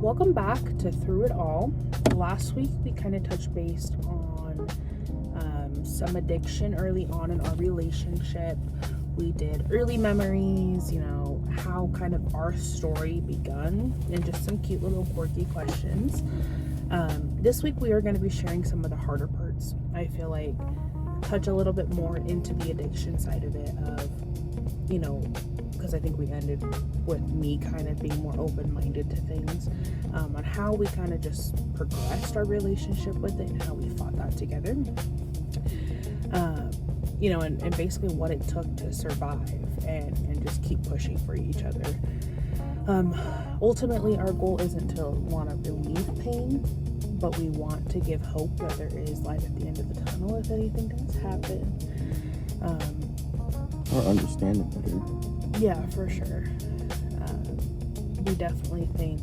Welcome back to Through It All. Last week we kind of touched base on some addiction early on in our relationship. We did early memories, how kind of our story begun, and just some cute little quirky questions. This week we are going to be sharing some of the harder parts. I feel like touch a little bit more into the addiction side of it because I think we ended with me kind of being more open-minded to things, on how we kind of just progressed our relationship with it and how we fought that together, and basically what it took to survive and just keep pushing for each other. Ultimately, our goal isn't to want to relieve pain, but we want to give hope that there is light at the end of the tunnel if anything does happen. Or understand it better. Yeah, for sure. We definitely think,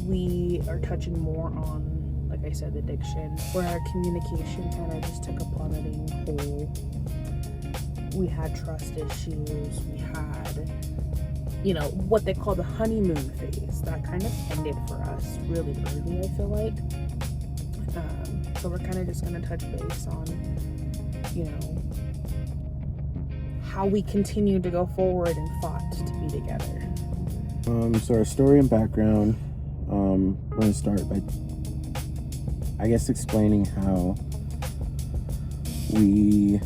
we are touching more on, like I said, addiction, where our communication kind of just took a plummeting hole. We had trust issues. We had, what they call the honeymoon phase. That kind of ended for us really early, I feel like. So we're kind of just going to touch base on, how we continued to go forward and fought to be together. So our story and background, I'm going to start by, explaining how we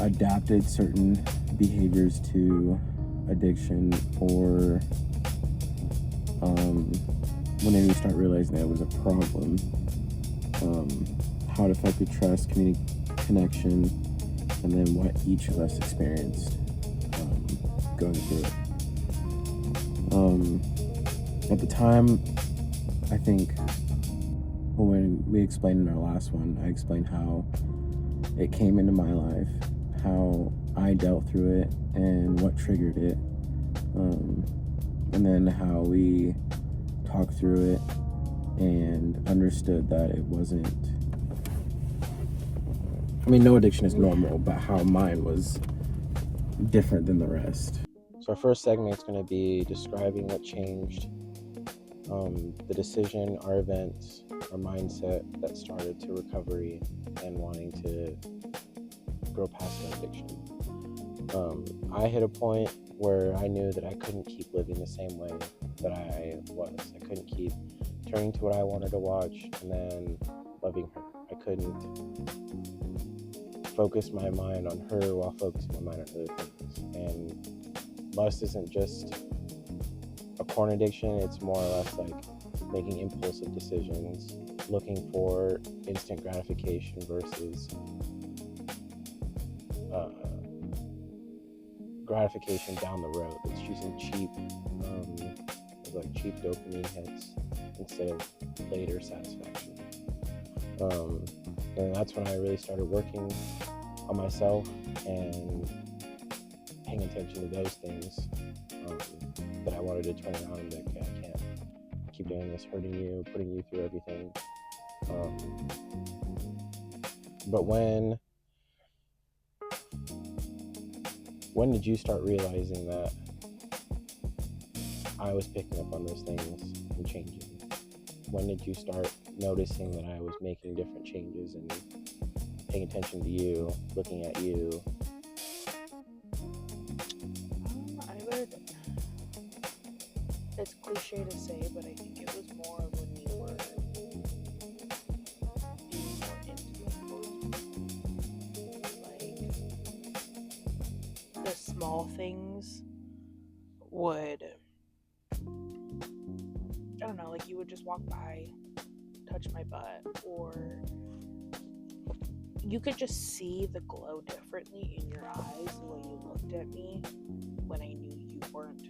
adapted certain behaviors to addiction, or whenever we start realizing that it was a problem, how it affected trust, connection, and then what each of us experienced going through it. At the time, I think when we explained in our last one, I explained how it came into my life, how I dealt through it, and what triggered it, and then how we talked through it and understood that it wasn't, no addiction is normal, but how mine was different than the rest. So our first segment is going to be describing what changed, the decision, our events, our mindset that started to recovery and wanting to grow past an addiction. I hit a point where I knew that I couldn't keep living the same way that I was. I couldn't keep turning to what I wanted to watch and then loving her. I couldn't focus my mind on her while focusing my mind on other things. And lust isn't just a porn addiction, it's more or less like making impulsive decisions, looking for instant gratification versus gratification down the road. It's choosing cheap dopamine hits instead of later satisfaction. And that's when I really started working on myself and paying attention to those things that I wanted to turn around and be like, okay, I can't keep doing this, hurting you, putting you through everything. But when did you start realizing that I was picking up on those things and changing? When did you start noticing that I was making different changes and paying attention to you, looking at you? It's cliche to say, but I think it was more when we were being more intimate towards me. Like, the small things would, I don't know, like you would just walk by, touch my butt, or you could just see the glow differently in your eyes the way you looked at me when I knew you weren't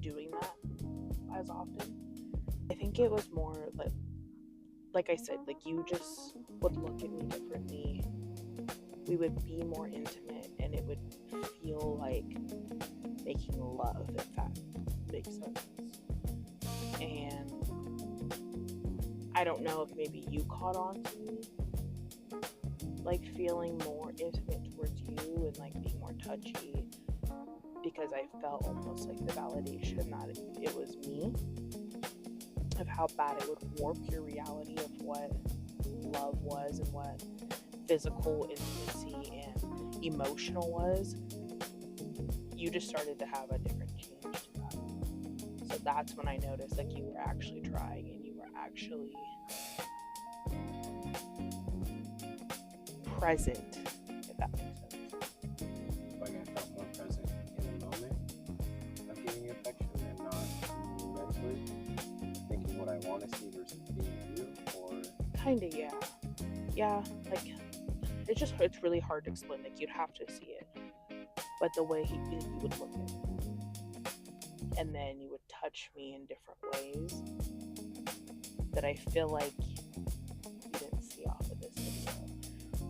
doing that as often. I think it was more like I said, like you just would look at me differently. We would be more intimate and it would feel like making love, if that makes sense. And I don't know if maybe you caught on to me, like feeling more intimate towards you and like being more touchy, because I felt almost like the validation that it was me, of how bad it would warp your reality of what love was and what physical intimacy and emotional was. You just started to have a different change to that. So that's when I noticed like you were actually trying and you were actually present, if that makes sense. Like I felt more present in the moment of giving you affection and not mentally thinking what I want to see versus being you, or Kinda, yeah. Yeah, like it's really hard to explain. Like you'd have to see it. But the way you would look at it. And then you would touch me in different ways that I feel like you didn't see off of this video.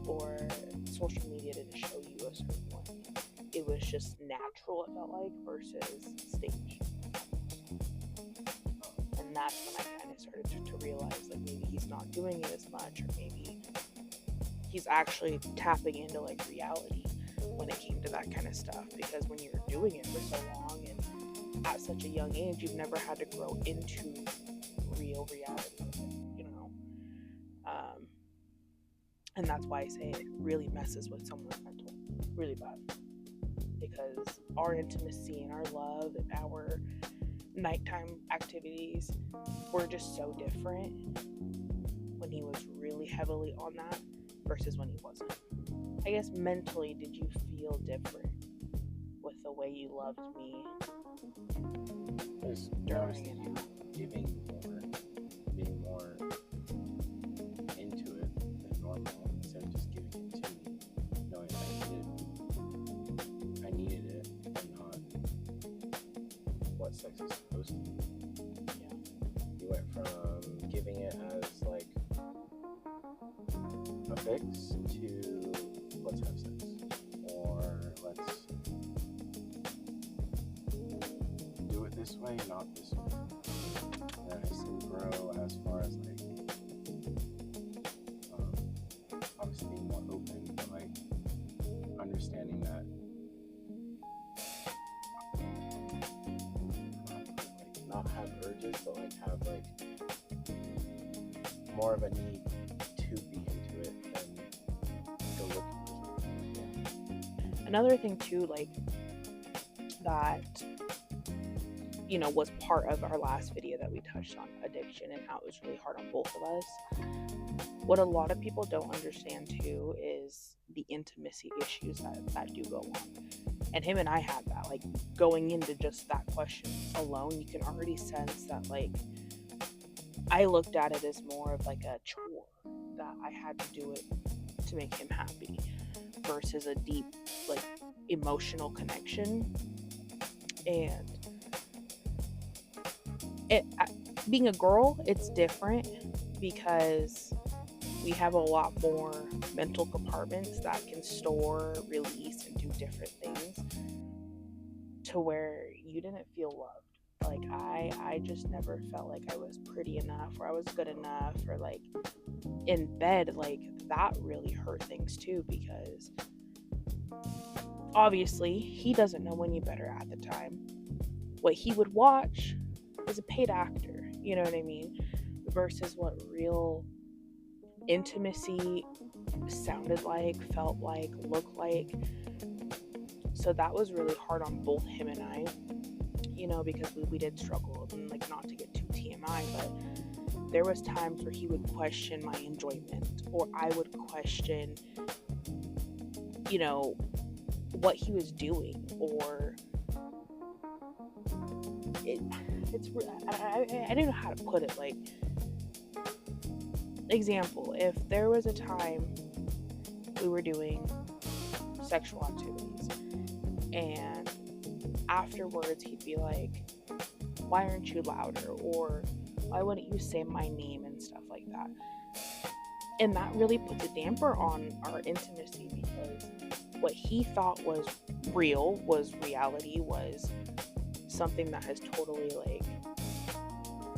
Or social media didn't show you a certain way. It was just natural, it felt like, versus staged. And that's when I kind of started to realize like maybe he's not doing it as much, or maybe he's actually tapping into like reality when it came to that kind of stuff. Because when you're doing it for so long and at such a young age, you've never had to grow into real reality, you know. And that's why I say it really messes with someone's mental really bad, because our intimacy and our love and our nighttime activities were just so different when he was really heavily on that versus when he wasn't. I guess mentally, did you feel different with the way you loved me during it? Giving more, being more into it than normal, instead of just giving it to me, knowing I needed it and not what sex is supposed to be. Yeah. You went from giving it as like a fix to let's have sex, or let's do it this way, not this way. And I see him grow as far as like obviously being more open, but like understanding that like not have urges, but like have like more of a need to be into it than go looking for something. Yeah. Another thing too, like that, you know, was part of our last video that we touched on addiction and how it was really hard on both of us. What a lot of people don't understand too is the intimacy issues that do go on. And him and I had that, like going into just that question alone, you can already sense that like I looked at it as more of like a chore that I had to do it to make him happy versus a deep like emotional connection. And being a girl, it's different because we have a lot more mental compartments that can store, release, and do different things, to where you didn't feel loved. Like I just never felt like I was pretty enough, or I was good enough, or like in bed, like that really hurt things too, because obviously he doesn't know any better at the time. What he would watch is a paid actor, you know what I mean? Versus what real intimacy sounded like, felt like, looked like. So that was really hard on both him and I, you know, because we did struggle. And like, not to get too TMI, but there was times where he would question my enjoyment, or I would question, you know, what he was doing, or I don't know how to put it. Like, example, if there was a time we were doing sexual activities and afterwards he'd be like, why aren't you louder, or why wouldn't you say my name and stuff like that. And that really puts a damper on our intimacy, because what he thought was real, was reality, was something that has totally like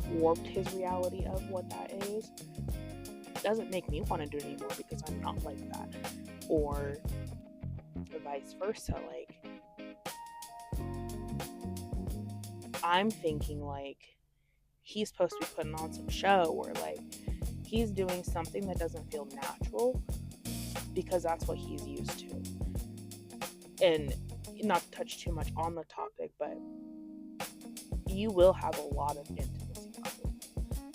warped his reality of what that is. Doesn't make me want to do it anymore because I'm not like that, or vice versa. Like, I'm thinking like he's supposed to be putting on some show, or like he's doing something that doesn't feel natural because that's what he's used to. And not to touch too much on the topic, but you will have a lot of intimacy problems,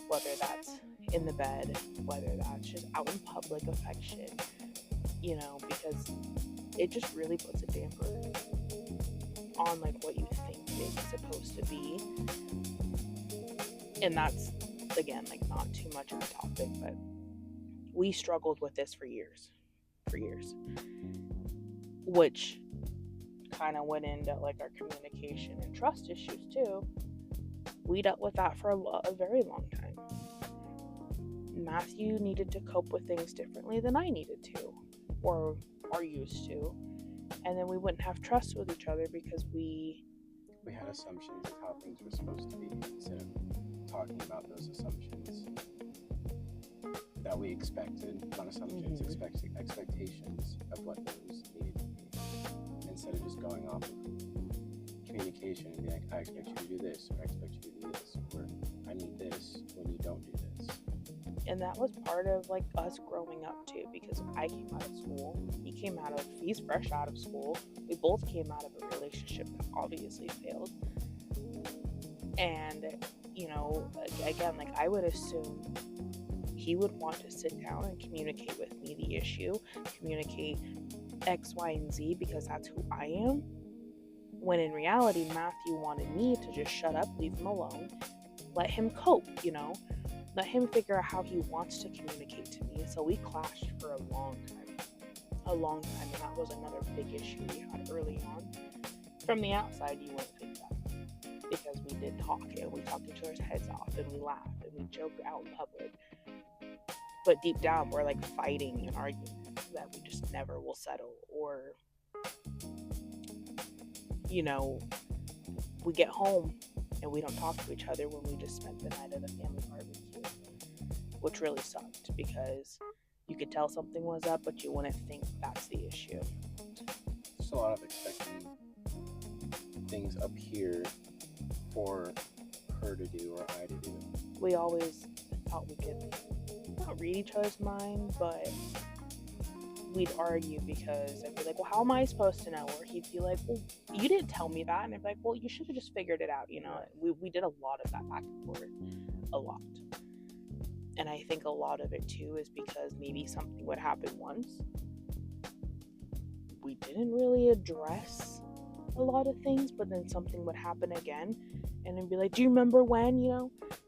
whether that's in the bed, whether that's just out in public affection, because it just really puts a damper on like what you think it's supposed to be. And that's, again, like not too much of a topic, but we struggled with this for years, which kind of went into like our communication and trust issues too. We dealt with that for a very long time. Matthew needed to cope with things differently than I needed to, or are used to, and then we wouldn't have trust with each other because we had assumptions of how things were supposed to be instead of talking about those assumptions that we expected, not assumptions, expectations of what those needed to be, instead of just going off of communication and be like, I expect you to do this, or I expect you to do this, or I need this when you don't do this. And that was part of like us growing up too, because I came out of school, he's fresh out of school, we both came out of a relationship that obviously failed. And again, like I would assume he would want to sit down and communicate with me the issue, communicate X, Y, and Z, because that's who I am. When in reality, Matthew wanted me to just shut up, leave him alone, let him cope, let him figure out how he wants to communicate to me. So we clashed for a long time, and that was another big issue we had early on. From the outside, you wouldn't think that, because we did talk, and we talked each other's heads off, and we laughed, and we joked out in public. But deep down, we're like fighting an argument that we just never will settle, or we get home and we don't talk to each other when we just spent the night at a family barbecue, which really sucked because you could tell something was up, but you wouldn't think that's the issue. Just a lot of expecting things up here for her to do or I to do. We always thought we could not read each other's mind, but we'd argue because I'd be like, well, how am I supposed to know? Or he'd be like, well, you didn't tell me that. And I'd be like, well, you should have just figured it out. We did a lot of that back and forth, a lot. And I think a lot of it too is because maybe something would happen once. We didn't really address a lot of things, but then something would happen again. And it'd be like, do you remember when,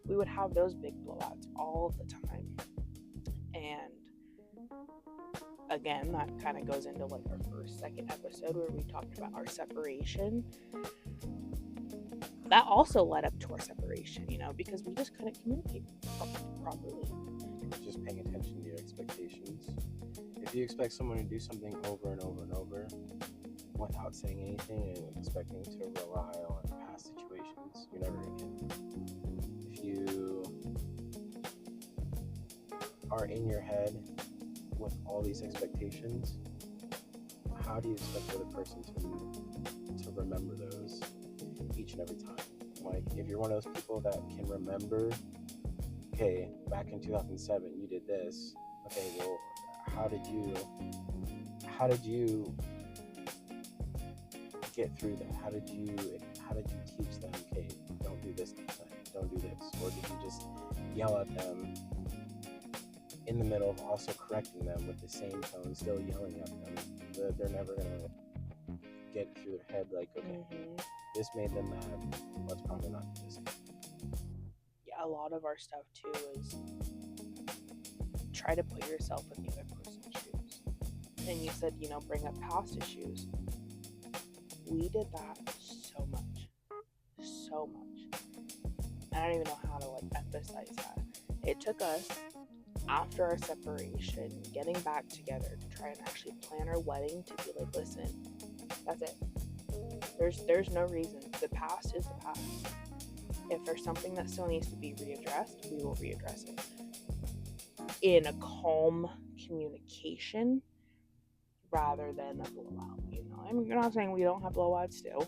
we would have those big blowouts all the time. And again, that kind of goes into like our second episode where we talked about our separation. That also led up to our separation, because we just couldn't communicate properly. Just paying attention to your expectations. If you expect someone to do something over and over and over without saying anything and expecting to rely on past situations, you're never going to get it. If you are in your head with all these expectations, how do you expect the other person to remember those each and every time? Like, if you're one of those people that can remember, okay, back in 2007 you did this, okay, well, how did you get through that? How did you teach them, okay, don't do this next time, don't do this? Or did you just yell at them in the middle of also correcting them with the same tone, still yelling at them? They're never gonna get through their head like, okay, this made them mad, let's probably not do this again. Yeah, a lot of our stuff too is try to put yourself in the other person's shoes. And you said, bring up past issues. We did that so much. And I don't even know how to emphasize that. It took us, after our separation, getting back together to try and actually plan our wedding, to be like, listen, that's it. There's no reason. The past is the past. If there's something that still needs to be readdressed, we will readdress it in a calm communication rather than a blowout. I mean, you're not saying we don't have blowouts still,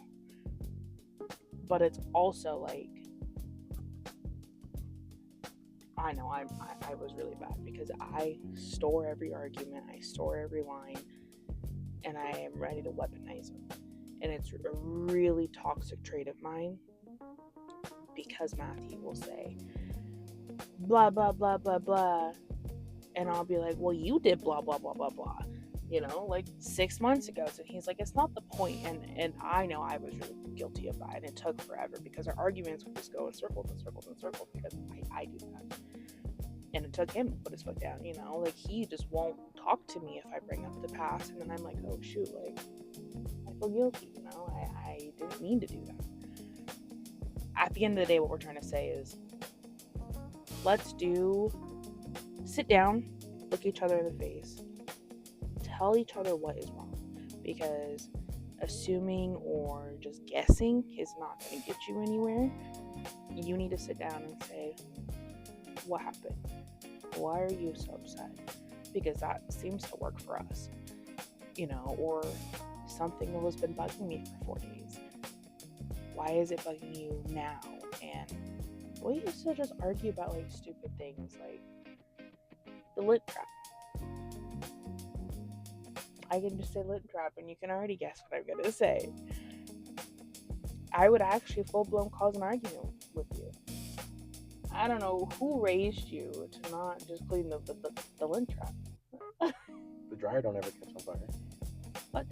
But it's also like, I know I was really bad because I store every argument, I store every line, and I am ready to weaponize them. And it's a really toxic trait of mine because Matthew will say, blah, blah, blah, blah, blah. And I'll be like, well, you did blah, blah, blah, blah, blah. Like 6 months ago. So he's like, it's not the point. And I know I was really guilty of that. And it took forever because our arguments would just go in circles and circles and circles because I do that. And it took him to put his foot down, like he just won't talk to me if I bring up the past. And then I'm like, oh shoot, like I feel guilty, I didn't mean to do that. At the end of the day, what we're trying to say is, let's sit down, look each other in the face, tell each other what is wrong, because assuming or just guessing is not going to get you anywhere. You need to sit down and say, what happened? Why are you so upset? Because that seems to work for us, or something that has been bugging me for 4 days. Why is it bugging you now? And we used to just argue about like stupid things like the lint trap. I can just say lint trap and you can already guess what I'm going to say. I would actually full-blown cause an argument with you. I don't know who raised you to not just clean the lint trap. The dryer don't ever catch on fire. But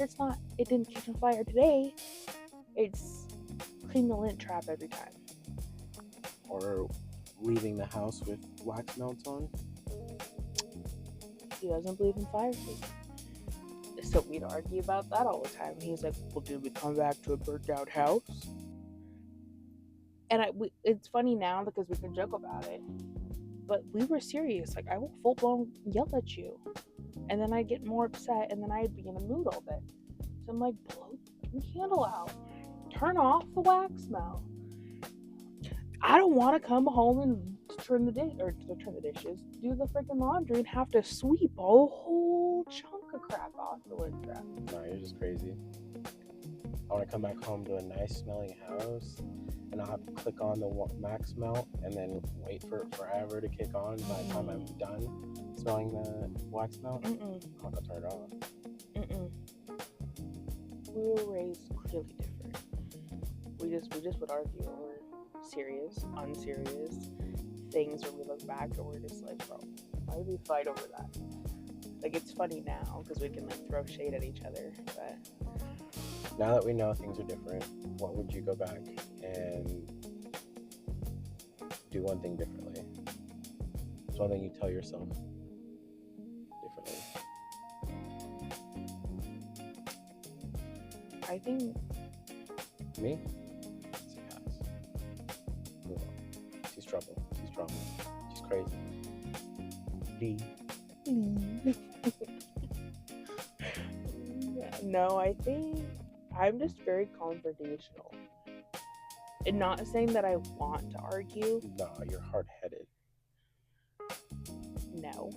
it didn't catch on fire today. It's clean the lint trap every time. Or leaving the house with wax melts on. He doesn't believe in fire safety. So we'd argue about that all the time. He's like, well, did we come back to a burnt out house? And it's funny now because we can joke about it. But we were serious. Like, I will full-blown yell at you. And then I'd get more upset. And then I'd be in a mood all day. So I'm like, blow the candle out. Turn off the wax melt. I don't want to come home and turn the dishes, do the freaking laundry, and have to sweep a whole chunk of crap off the lint trap. No, you're just crazy. I want to come back home to a nice smelling house, and I'll have to click on the wax melt and then wait for it forever to kick on. By the time I'm done smelling the wax melt, I'm not gonna turn it off. We were raised clearly different. We just would argue over serious, unserious things where we look back and we're just like, bro, why did we fight over that? Like, it's funny now because we can like throw shade at each other, but now that we know things are different, what would you go back and do one thing differently? It's one thing you tell yourself differently. I think me? She has. Move on. She's trouble. She's drama. She's crazy. No, I think I'm just very confrontational. And not saying that I want to argue. No, you're hard-headed. No.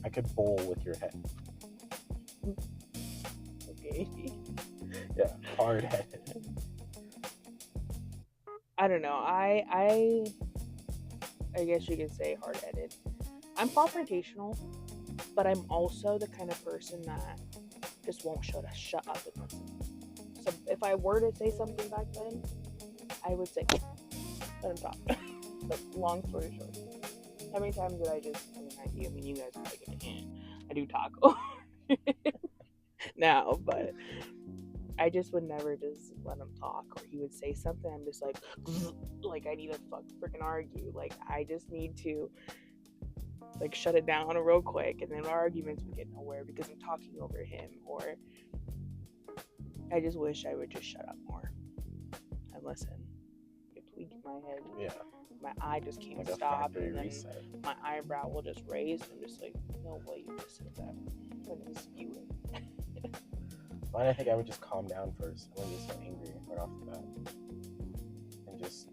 I could bowl with your head. Okay. Yeah, hard-headed. I don't know. I guess you could say hard-headed. I'm confrontational, but I'm also the kind of person that just won't shut up and listen. So if I were to say something back then, I would say, let him talk. But long story short, how many times did not you, you guys are like, I do talk now, but I just would never just let him talk, or he would say something, I'm just like I need to freaking argue. Like, I just need to like shut it down real quick, and then our arguments would get nowhere because I'm talking over him, or I just wish I would just shut up more and listen. It tweak in my head. Yeah. My eye just can't like stop, and then reset. My eyebrow will just raise, and I'm just like, no way you just said that. I'm gonna spew it. Well, I think I would just calm down first. I wouldn't get so angry right off the bat. And just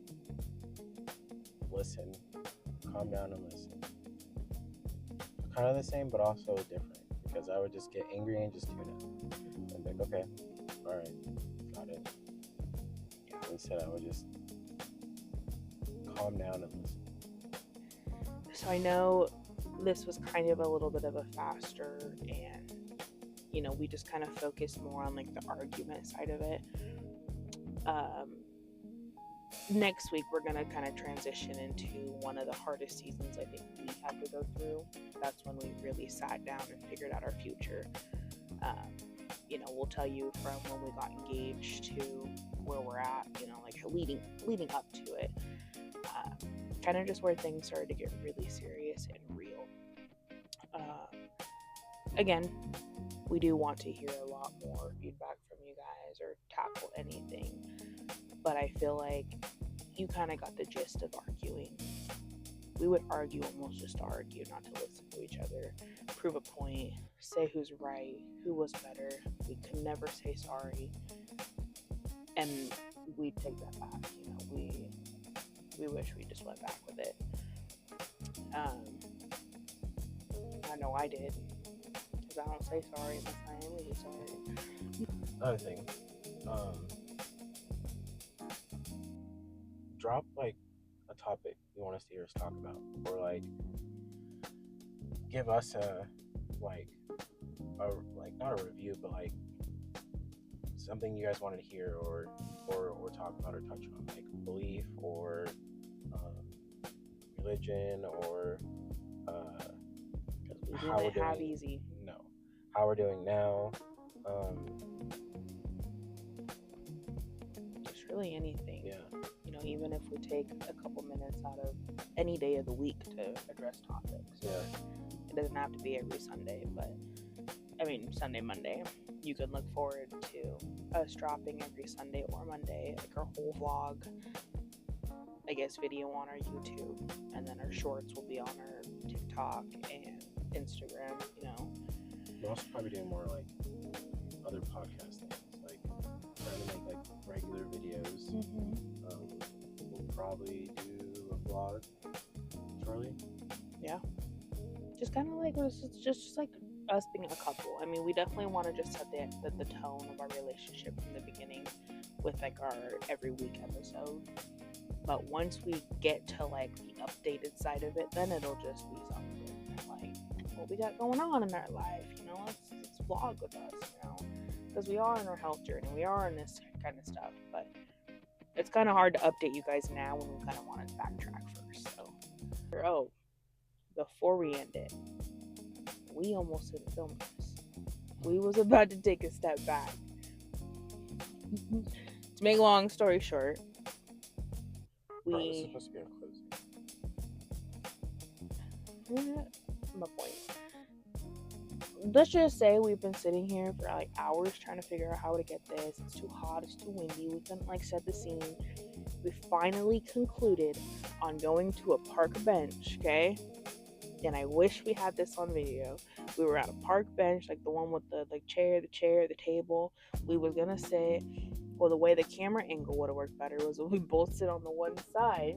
listen. Calm down and listen. Kind of the same, but also different. Because I would just get angry and just tune out. And be like, okay, alright, got it. Yeah. Instead, I would just calm down and listen. So I know this was kind of a little bit of a faster, and we just kind of focused more on like the argument side of it. Next week we're gonna kind of transition into one of the hardest seasons I think we have to go through. That's when we really sat down and figured out our future. We'll tell you from when we got engaged to where we're at, like leading up to it. Kind of just where things started to get really serious and real. Again, we do want to hear a lot more feedback from you guys or tackle anything, but I feel like you kind of got the gist of arguing. We would argue almost just to argue, not to listen to each other, prove a point, say who's right, who was better. We could never say sorry, and we'd take that back. We wish we just went back with it. I know I did, because I don't say sorry unless I am really sorry. Another thing, drop like a topic you want us to hear us talk about, or like give us a not a review, but like something you guys wanted to hear or talk about or touch on, like belief or religion or how we're doing easy. No, how we're doing now. Just really anything. Yeah. Even if we take a couple minutes out of any day of the week to address topics. Yeah. It doesn't have to be every Sunday, but Sunday, Monday. You can look forward to us dropping every Sunday or Monday, like our whole vlog, I guess, video on our YouTube, and then our shorts will be on our TikTok and Instagram. We're also probably doing more like other podcast things, like trying to make like regular videos. We'll probably do a vlog shortly. Yeah, just kind of like it's just like us being a couple. We definitely want to just set the tone of our relationship from the beginning with like our every week episode. But once we get to like the updated side of it, then it'll just be something like what we got going on in our life. Let's vlog with us, because we are on our health journey, we are on this kind of stuff. But it's kind of hard to update you guys now when we kind of want to backtrack first. So, before we end it, we almost didn't film this. We was about to take a step back. To make a long story short, This is supposed to be our closing. My point. Let's just say we've been sitting here for like hours trying to figure out how to get this. It's too hot, it's too windy, we couldn't set the scene. We finally concluded on going to a park bench, okay? And I wish we had this on video. We were at a park bench, like the one with the chair, the table. We was gonna sit. Well, the way the camera angle would have worked better was if we both sit on the one side.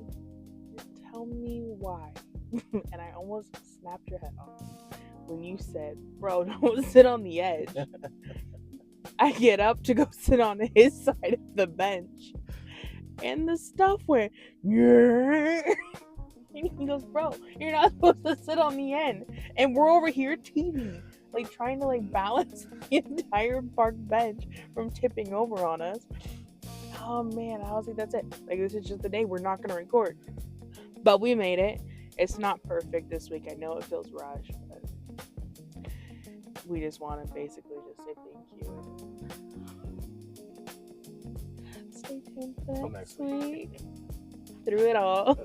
Tell me why. And I almost snapped your head off when you said, bro, don't sit on the edge. I get up to go sit on his side of the bench, and the stuff went, yeah. And he goes, bro, you're not supposed to sit on the end. And we're over here TV, trying to balance the entire park bench from tipping over on us. Oh man, I was like, that's it. This is just the day we're not going to record. But we made it. It's not perfect this week. I know it feels rushed, but we just want to basically just say thank you. Stay tuned for next week. Through it all.